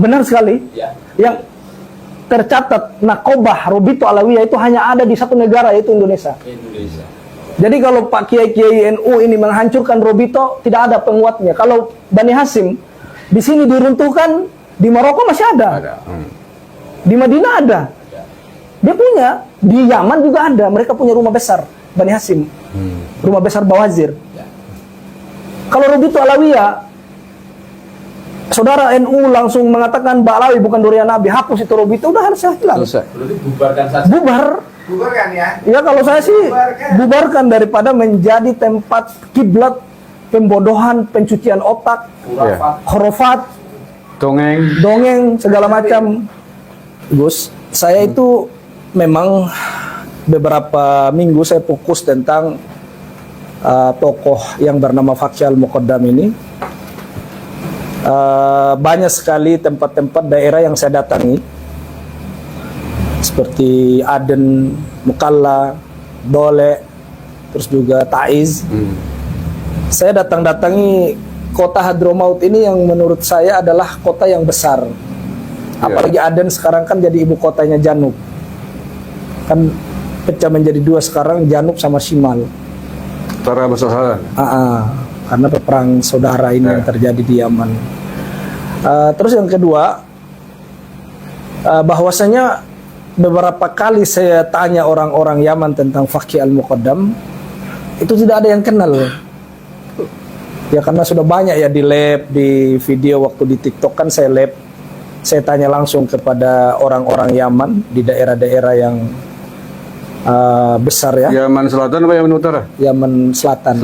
Benar sekali. Ya. Yang tercatat Nakobah Robito Alawiyah itu hanya ada di satu negara, yaitu Indonesia. Indonesia. Jadi kalau Pak Kiai-Kiai NU ini menghancurkan Robito, tidak ada penguatnya. Kalau Bani Hasyim di sini diruntuhkan, di Maroko masih ada. Di Madinah ada. Dia punya, di Yaman juga ada. Mereka punya rumah besar Bani Hasyim. Rumah besar Bawazir. Kalau Robito Alawiyah, saudara NU langsung mengatakan Mbak Alawi bukan durian Nabi, hapus itu Robito, udah harus hilang. Berarti bubarkan saja. Bubarkan ya. Ya kalau saya sih bubarkan daripada menjadi tempat kiblat pembodohan, pencucian otak, khurafat, dongeng segala macam. Gus, saya itu memang beberapa minggu saya fokus tentang tokoh yang bernama Fakih Al-Muqaddam ini. Banyak sekali tempat-tempat daerah yang saya datangi, seperti Aden, Mukalla, Dole, terus juga Taiz. Saya datang-datangi kota Hadramaut ini yang menurut saya adalah kota yang besar. Apalagi Aden sekarang kan jadi ibu kotanya Janub. Kan pecah menjadi dua sekarang, Janub sama Shimal. Antara masalah. Karena perang saudara ini yang terjadi di Yaman. Terus yang kedua, bahwasanya beberapa kali saya tanya orang-orang Yaman tentang Fakih Al-Muqaddam, itu tidak ada yang kenal. Ya karena sudah banyak ya di lab, di video waktu di TikTok kan saya lab. Saya tanya langsung kepada orang-orang Yaman di daerah-daerah yang besar ya. Yaman Selatan apa Yaman Utara? Yaman Selatan.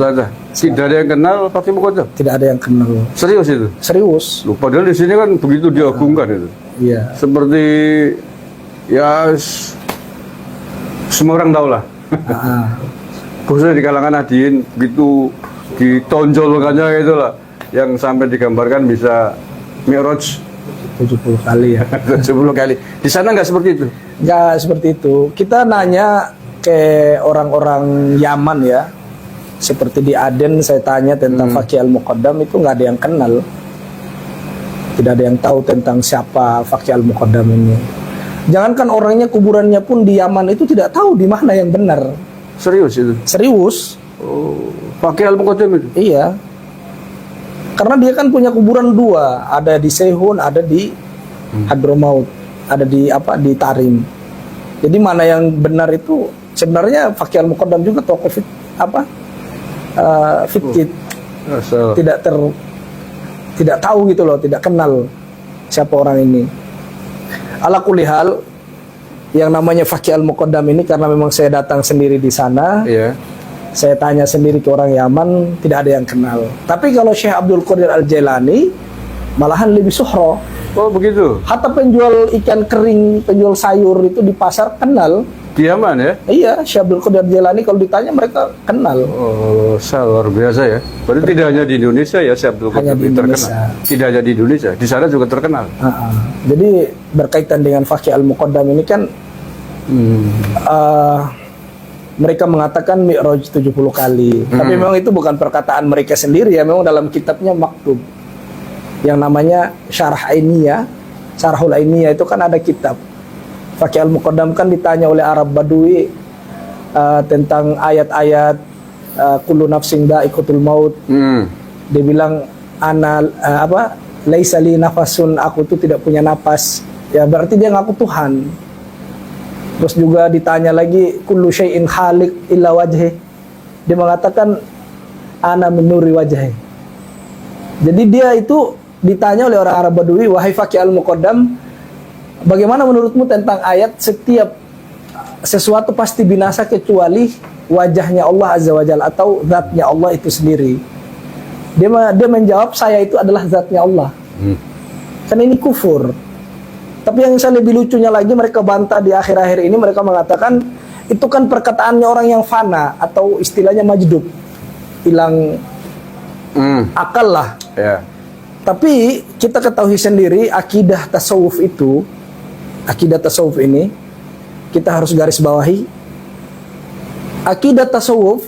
Tidak ada yang kenal Fakih Muqaddam? Tidak ada yang kenal. Serius itu? Serius. Loh, padahal di sini kan begitu diagungkan itu. Iya. Seperti ya semua orang tahu lah. Khususnya di kalangan Nahdien begitu ditonjolkannya gitu lah, yang sampai digambarkan bisa Mi'raj 70 kali ya. 70 kali. Di sana nggak seperti itu? Nggak seperti itu. Kita nanya ke orang-orang Yaman ya, seperti di Aden saya tanya tentang Fakih Al-Muqaddam, itu nggak ada yang kenal. Tidak ada yang tahu tentang siapa Fakih Al-Muqaddam ini. Jangankan orangnya, kuburannya pun di Yaman itu tidak tahu di mana yang benar. Serius itu? Serius. Fakih Al-Muqaddam itu? Iya. Karena dia kan punya kuburan dua, ada di Sehun, ada di Hadramaut, ada di di Tarim. Jadi mana yang benar itu sebenarnya Fakih Al-Muqaddam juga tokoh fiktif. Tidak tahu gitu loh, tidak kenal siapa orang ini. Ala kulli hal, yang namanya Fakih Al-Muqaddam ini karena memang saya datang sendiri di sana. Saya tanya sendiri ke orang Yaman, tidak ada yang kenal. Tapi kalau Syekh Abdul Qadir Al-Jailani malahan lebih suhro. Oh begitu? Hatta penjual ikan kering, penjual sayur itu di pasar kenal. Di Yaman ya? Iya, Syekh Abdul Qadir Al-Jailani kalau ditanya mereka kenal. Oh, luar biasa ya. Berarti tidak hanya di Indonesia ya Syekh Abdul Qadir terkenal. Tidak hanya di Indonesia, di sana juga terkenal. Jadi berkaitan dengan Fakih Al-Muqaddam ini kan mereka mengatakan Mi'raj 70 kali. Tapi memang itu bukan perkataan mereka sendiri ya, memang dalam kitabnya maktub. Yang namanya Syarah Ainiyah, Syarahul Ainiyah itu kan ada kitab. Fakih Al-Muqaddam kan ditanya oleh Arab Badui tentang ayat-ayat kullu nafsin dha'iqatul maut. Dia bilang laisa li nafasun, aku tuh tidak punya napas. Ya berarti dia ngaku Tuhan. Terus juga ditanya lagi kullu syai'in khaliq illa wajhi. Dia mengatakan ana min nuri wajhi. Jadi dia itu ditanya oleh orang Arab Badui, wahai Fakih Al-Muqaddam, bagaimana menurutmu tentang ayat setiap sesuatu pasti binasa kecuali wajahnya Allah Azza wa Jalla atau zatnya Allah itu sendiri. Dia menjawab, saya itu adalah zatnya Allah. Kan ini kufur. Tapi yang saya lebih lucunya lagi, mereka bantah di akhir-akhir ini, mereka mengatakan itu kan perkataannya orang yang fana atau istilahnya majdub, hilang akal lah. Tapi kita ketahui sendiri akidah tasawuf ini kita harus garis bawahi. Akidah tasawuf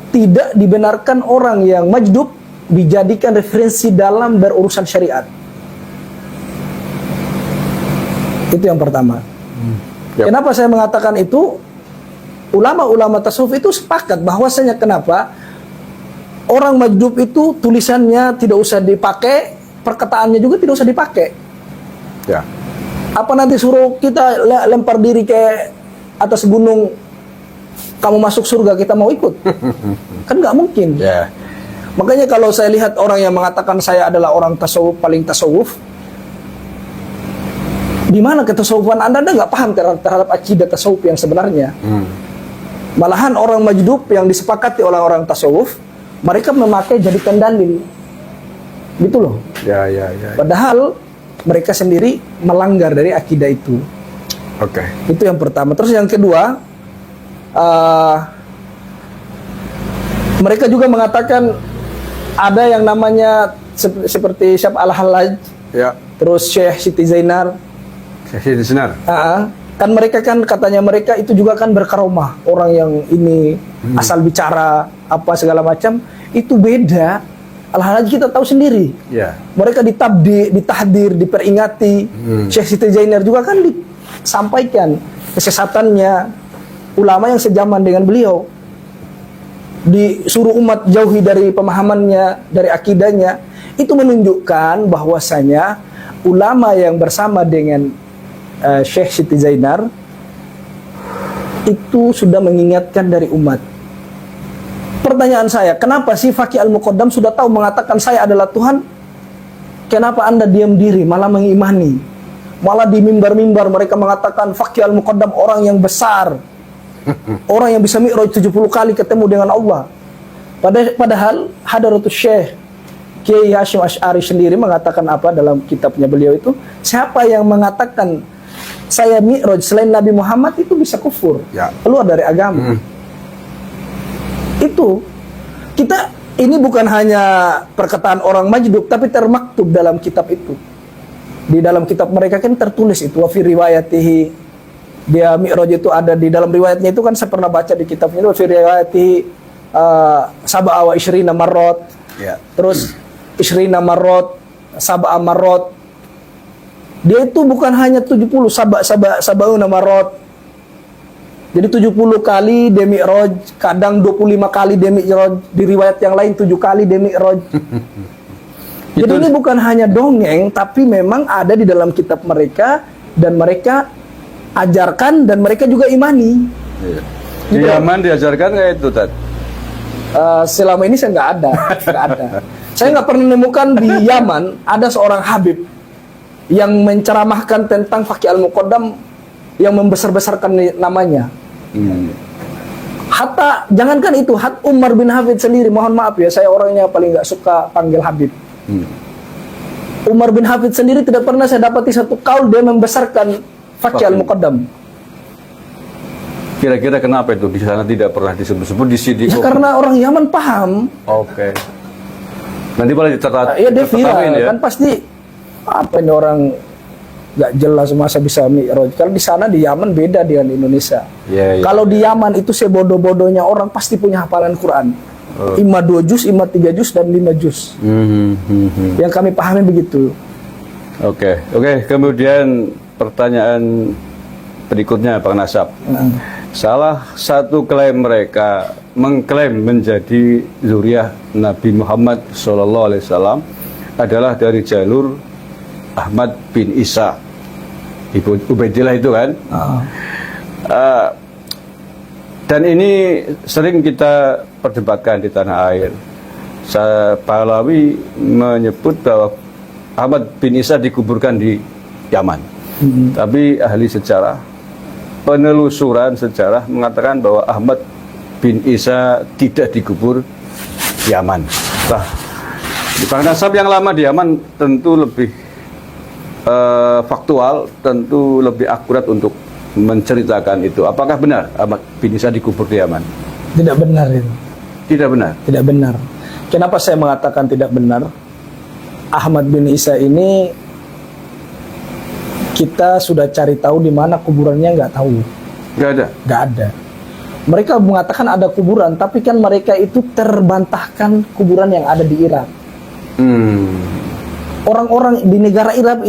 tidak dibenarkan orang yang majdub dijadikan referensi dalam berurusan syariat. Itu yang pertama. Yap. Kenapa saya mengatakan itu? Ulama-ulama tasawuf itu sepakat bahwasanya kenapa orang majdub itu tulisannya tidak usah dipakai, perkataannya juga tidak usah dipakai. Ya. Apa nanti suruh kita lempar diri ke atas gunung, kamu masuk surga, kita mau ikut? Kan nggak mungkin. Ya. Makanya kalau saya lihat orang yang mengatakan saya adalah orang tasawuf, paling tasawuf, di mana ketasawufan Anda nggak paham terhadap akidah tasawuf yang sebenarnya. Malahan orang majdub yang disepakati oleh orang tasawuf, mereka memakai jadikan dalil. Gitu loh. Ya. Padahal mereka sendiri melanggar dari akidah itu. Oke. Itu yang pertama. Terus yang kedua, mereka juga mengatakan ada yang namanya seperti Syekh Al-Hallaj, Ya. terus Syekh Siti Zainar. Sesi Senar. Kan mereka kan katanya mereka itu juga kan berkaromah, orang yang ini asal bicara apa segala macam, itu beda. Al-Hallaj kita tahu sendiri. Ya. Mereka ditahdir, diperingati. Syekh Siti Zainar juga kan disampaikan kesesatannya, ulama yang sejaman dengan beliau. Disuruh umat jauhi dari pemahamannya, dari akidahnya. Itu menunjukkan bahwasanya ulama yang bersama dengan Syekh Siti Zainar itu sudah mengingatkan dari umat. Pertanyaan saya, kenapa sih Faqih Al-Muqaddam sudah tahu mengatakan saya adalah Tuhan? Kenapa Anda diam diri, malah mengimani? Malah di mimbar-mimbar mereka mengatakan Faqih Al-Muqaddam orang yang besar, orang yang bisa mi'raj 70 kali ketemu dengan Allah. Padahal Hadratus Syekh Kiai Hasyim Asy'ari sendiri mengatakan apa dalam kitabnya beliau itu, siapa yang mengatakan saya mi'raj selain Nabi Muhammad itu bisa kufur, Ya. keluar dari agama. Itu kita, ini bukan hanya perkataan orang majdub, tapi termaktub dalam kitab itu. Di dalam kitab mereka kan tertulis itu, wa fi riwayatihi, dia mi'raj itu ada di dalam riwayatnya itu kan saya pernah baca di kitabnya itu, wa fi riwayatihi sab'a wa isyrina marrat. Ya. Terus isyrina marrat, sab'a marrat. Dia itu bukan hanya 70 sab'una marrat. Jadi 70 kali dia mi'raj, kadang 25 kali dia mi'raj, di riwayat yang lain 7 kali dia mi'raj. Jadi ini bukan hanya dongeng, tapi memang ada di dalam kitab mereka, dan mereka ajarkan, dan mereka juga imani. Iya. Di Yaman diajarkan kayak itu, Tat? Selama ini saya nggak ada. Saya nggak pernah menemukan di Yaman ada seorang Habib yang menceramahkan tentang Faqih Al-Muqaddam yang membesar-besarkan namanya. Hatta jangankan itu, Umar bin Hafid sendiri, mohon maaf ya, saya orangnya paling nggak suka panggil Habib. Umar bin Hafid sendiri tidak pernah saya dapati satu kaul dia membesarkan Faqih Al-Muqaddam. Kira-kira kenapa itu di sana tidak pernah disebut-sebut, di sini? Ya karena orang Yaman paham. Oke. Nanti malah Ya dia viral ya? kan, pasti apa ini orang nggak jelas masa bisa mi'raj. Kalau di sana di Yaman beda dengan Indonesia. Ya. Kalau di Yaman itu sebodoh-bodohnya orang pasti punya hafalan Quran. Ima 2 juz, ima 3 juz, dan 5 juz. Yang kami pahami begitu. Oke. Kemudian pertanyaan berikutnya, Bang Nasab. Salah satu klaim mereka mengklaim menjadi zuriyah Nabi Muhammad SAW adalah dari jalur Ahmad bin Isa, Ibu Ubaidillah itu kan. Dan ini sering kita perdebatkan di tanah air. Pahlawi menyebut bahwa Ahmad bin Isa dikuburkan di Yaman. Tapi ahli sejarah, penelusuran sejarah mengatakan bahwa Ahmad bin Isa tidak dikubur di Yaman. Nah, Bang Nasab yang lama di Yaman tentu lebih faktual, tentu lebih akurat untuk menceritakan itu. Apakah benar Ahmad bin Isa dikubur di Yaman? Tidak benar itu. Tidak benar. Tidak benar. Kenapa saya mengatakan tidak benar? Ahmad bin Isa ini kita sudah cari tahu di mana kuburannya, nggak tahu. Nggak ada. Nggak ada. Mereka mengatakan ada kuburan, tapi kan mereka itu terbantahkan kuburan yang ada di Irak. Orang-orang di negara Irak